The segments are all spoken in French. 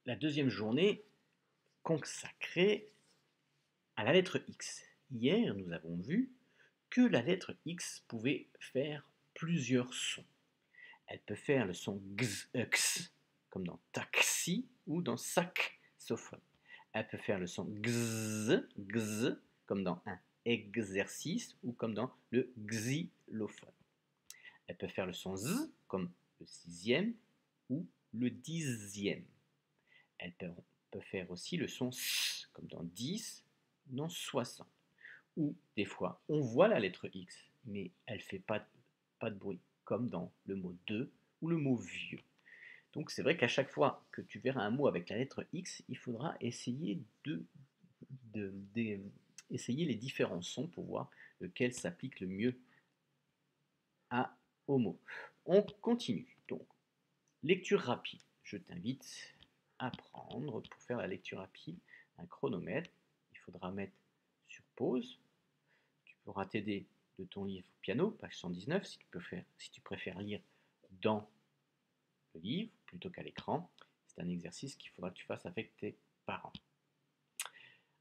la deuxième journée consacrée à la lettre X. Hier, nous avons vu que la lettre X pouvait faire plusieurs sons. Elle peut faire le son x, x, comme dans taxi ou dans saxophone. Elle peut faire le son x, x, comme dans un exercice ou comme dans le xylophone. Elle peut faire le son z, comme le sixième ou le dixième. Elle peut faire aussi le son s, comme dans 10, dans 60. Ou des fois, on voit la lettre X, mais elle ne fait pas de bruit, comme dans le mot de ou le mot vieux. Donc c'est vrai qu'à chaque fois que tu verras un mot avec la lettre X, il faudra essayer essayer les différents sons pour voir lequel s'applique le mieux au mot. On continue. Donc, lecture rapide. Je t'invite à prendre, pour faire la lecture rapide, un chronomètre. Il faudra mettre sur pause. Tu pourras t'aider de ton livre piano, page 119, si tu préfères lire dans le livre plutôt qu'à l'écran. C'est un exercice qu'il faudra que tu fasses avec tes parents.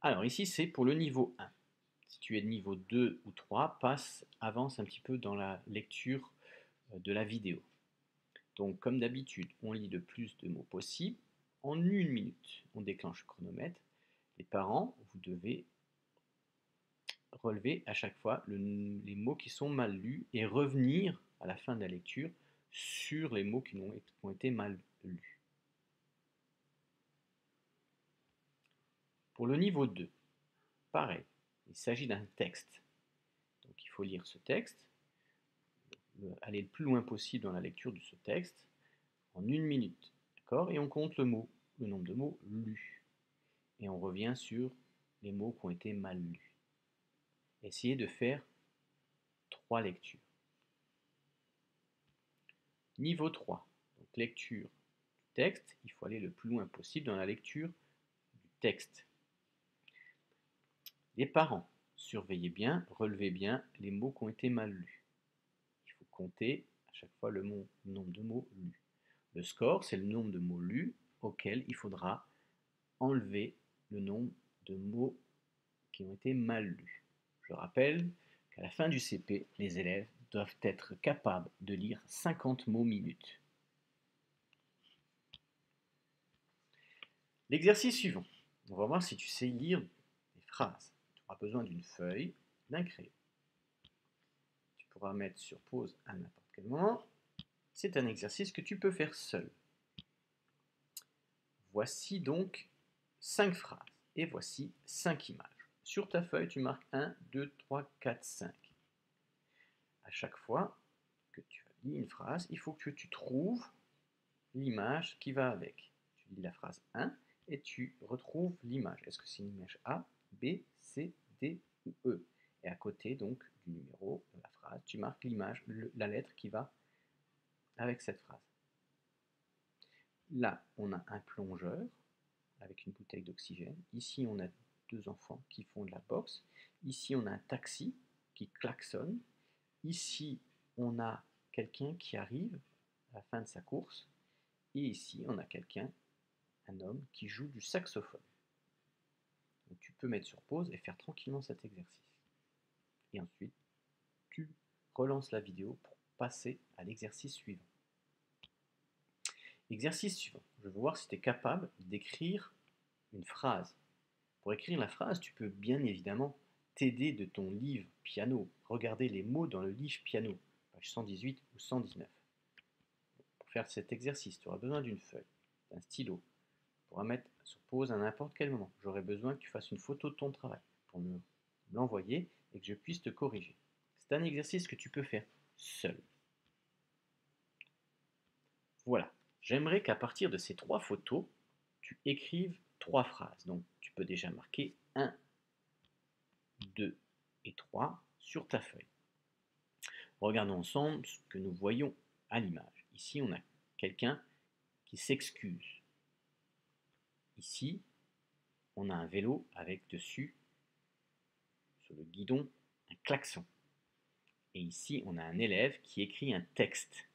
Alors ici, c'est pour le niveau 1. Si tu es de niveau 2 ou 3, avance un petit peu dans la lecture de la vidéo. Donc comme d'habitude, on lit le plus de mots possible. En 1 minute, on déclenche le chronomètre. Les parents, vous devez relever à chaque fois les mots qui sont mal lus et revenir à la fin de la lecture sur les mots qui ont été mal lus. Pour le niveau 2, pareil, il s'agit d'un texte. Donc il faut lire ce texte, aller le plus loin possible dans la lecture de ce texte en 1 minute. D'accord ? Et on compte le nombre de mots lus. Et on revient sur les mots qui ont été mal lus. Essayez de faire 3 lectures. Niveau 3, donc lecture du texte, il faut aller le plus loin possible dans la lecture du texte. Les parents, surveillez bien, relevez bien les mots qui ont été mal lus. Il faut compter à chaque fois le nombre de mots lus. Le score, c'est le nombre de mots lus auquel il faudra enlever le nombre de mots qui ont été mal lus. Je rappelle qu'à la fin du CP, les élèves doivent être capables de lire 50 mots minutes. L'exercice suivant. On va voir si tu sais lire des phrases. Tu auras besoin d'une feuille, d'un crayon. Tu pourras mettre sur pause à n'importe quel moment. C'est un exercice que tu peux faire seul. Voici donc 5 phrases et voici 5 images. Sur ta feuille, tu marques 1, 2, 3, 4, 5. À chaque fois que tu lis une phrase, il faut que tu trouves l'image qui va avec. Tu lis la phrase 1 et tu retrouves l'image. Est-ce que c'est une image A, B, C, D ou E? Et à côté donc du numéro de la phrase, tu marques l'image, la lettre qui va avec cette phrase. Là, on a un plongeur avec une bouteille d'oxygène. Ici, on a 2 enfants qui font de la boxe. Ici, on a un taxi qui klaxonne. Ici, on a quelqu'un qui arrive à la fin de sa course. Et ici, on a quelqu'un, un homme, qui joue du saxophone. Donc, tu peux mettre sur pause et faire tranquillement cet exercice. Et ensuite, tu relances la vidéo pour passer à l'exercice suivant. Exercice suivant. Je veux voir si tu es capable d'écrire une phrase. Pour écrire la phrase, tu peux bien évidemment t'aider de ton livre piano. Regarder les mots dans le livre piano, page 118 ou 119. Pour faire cet exercice, tu auras besoin d'une feuille, d'un stylo. Tu pourras mettre sur pause à n'importe quel moment. J'aurai besoin que tu fasses une photo de ton travail pour me l'envoyer et que je puisse te corriger. C'est un exercice que tu peux faire seul. Voilà. J'aimerais qu'à partir de ces 3 photos, tu écrives 3 phrases. Donc, tu peux déjà marquer 1, 2 et 3 sur ta feuille. Regardons ensemble ce que nous voyons à l'image. Ici, on a quelqu'un qui s'excuse. Ici, on a un vélo avec dessus, sur le guidon, un klaxon. Et ici, on a un élève qui écrit un texte.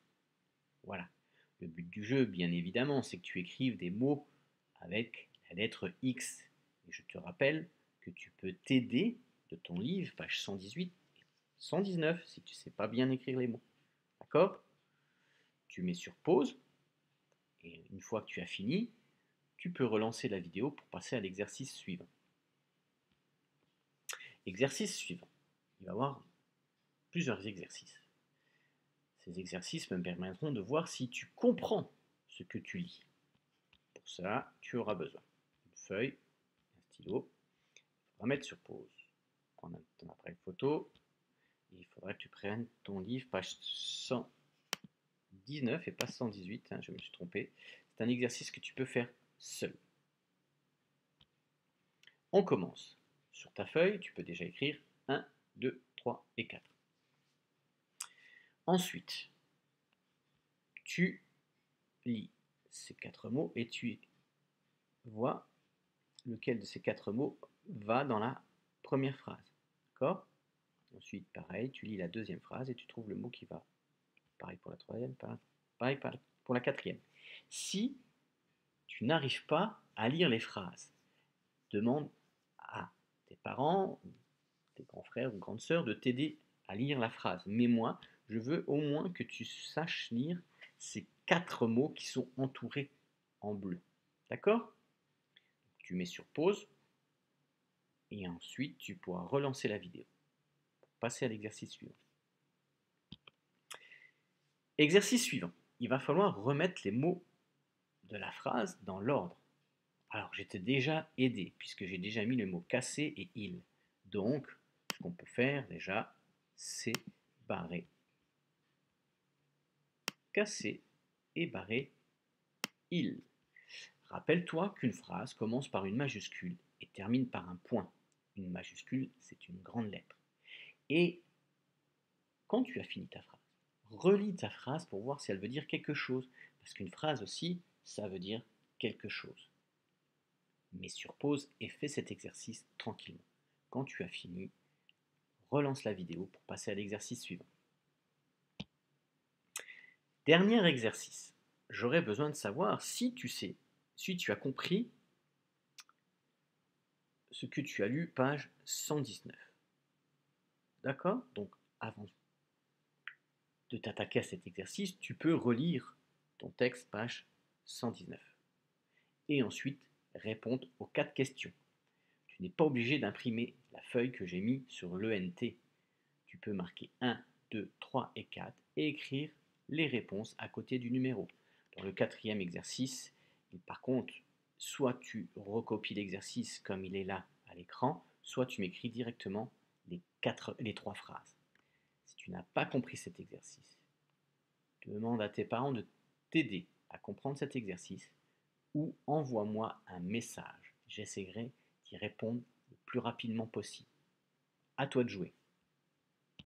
Voilà. Le but du jeu, bien évidemment, c'est que tu écrives des mots avec la lettre X. Et je te rappelle que tu peux t'aider de ton livre, page 118 et 119, si tu ne sais pas bien écrire les mots. D'accord? Tu mets sur pause, et une fois que tu as fini, tu peux relancer la vidéo pour passer à l'exercice suivant. Exercice suivant. Il va y avoir plusieurs exercices. Ces exercices me permettront de voir si tu comprends ce que tu lis. Pour cela, tu auras besoin d'une feuille, un stylo. Il faudra mettre sur pause. Prendre ton appareil photo. Il faudra que tu prennes ton livre, page 119 et pas 118. Je me suis trompé. C'est un exercice que tu peux faire seul. On commence. Sur ta feuille, tu peux déjà écrire 1, 2, 3 et 4. Ensuite, tu lis ces 4 mots et tu vois lequel de ces 4 mots va dans la première phrase. D'accord? Ensuite, pareil, tu lis la deuxième phrase et tu trouves le mot qui va. Pareil pour la troisième, pareil pour la quatrième. Si tu n'arrives pas à lire les phrases, demande à tes parents, tes grands frères ou grandes sœurs de t'aider à lire la phrase. Mais moi, je veux au moins que tu saches lire ces 4 mots qui sont entourés en bleu. D'accord? Tu mets sur pause et ensuite tu pourras relancer la vidéo pour passer à l'exercice suivant. Exercice suivant. Il va falloir remettre les mots de la phrase dans l'ordre. Alors, je t'ai déjà aidé puisque j'ai déjà mis le mot casser et il. Donc, ce qu'on peut faire déjà, c'est barrer. Casser et barrer il. Rappelle-toi qu'une phrase commence par une majuscule et termine par un point. Une majuscule, c'est une grande lettre. Et quand tu as fini ta phrase, relis ta phrase pour voir si elle veut dire quelque chose. Parce qu'une phrase aussi, ça veut dire quelque chose. Mets sur pause et fais cet exercice tranquillement. Quand tu as fini, relance la vidéo pour passer à l'exercice suivant. Dernier exercice. J'aurais besoin de savoir si tu sais, si tu as compris ce que tu as lu, page 119. D'accord? Donc, avant de t'attaquer à cet exercice, tu peux relire ton texte, page 119. Et ensuite, répondre aux 4 questions. Tu n'es pas obligé d'imprimer la feuille que j'ai mise sur l'ENT. Tu peux marquer 1, 2, 3 et 4 et écrire les réponses à côté du numéro. Dans le 4e exercice, par contre, soit tu recopies l'exercice comme il est là à l'écran, soit tu m'écris directement les 3 phrases. Si tu n'as pas compris cet exercice, demande à tes parents de t'aider à comprendre cet exercice ou envoie-moi un message. J'essaierai d'y répondre le plus rapidement possible. À toi de jouer.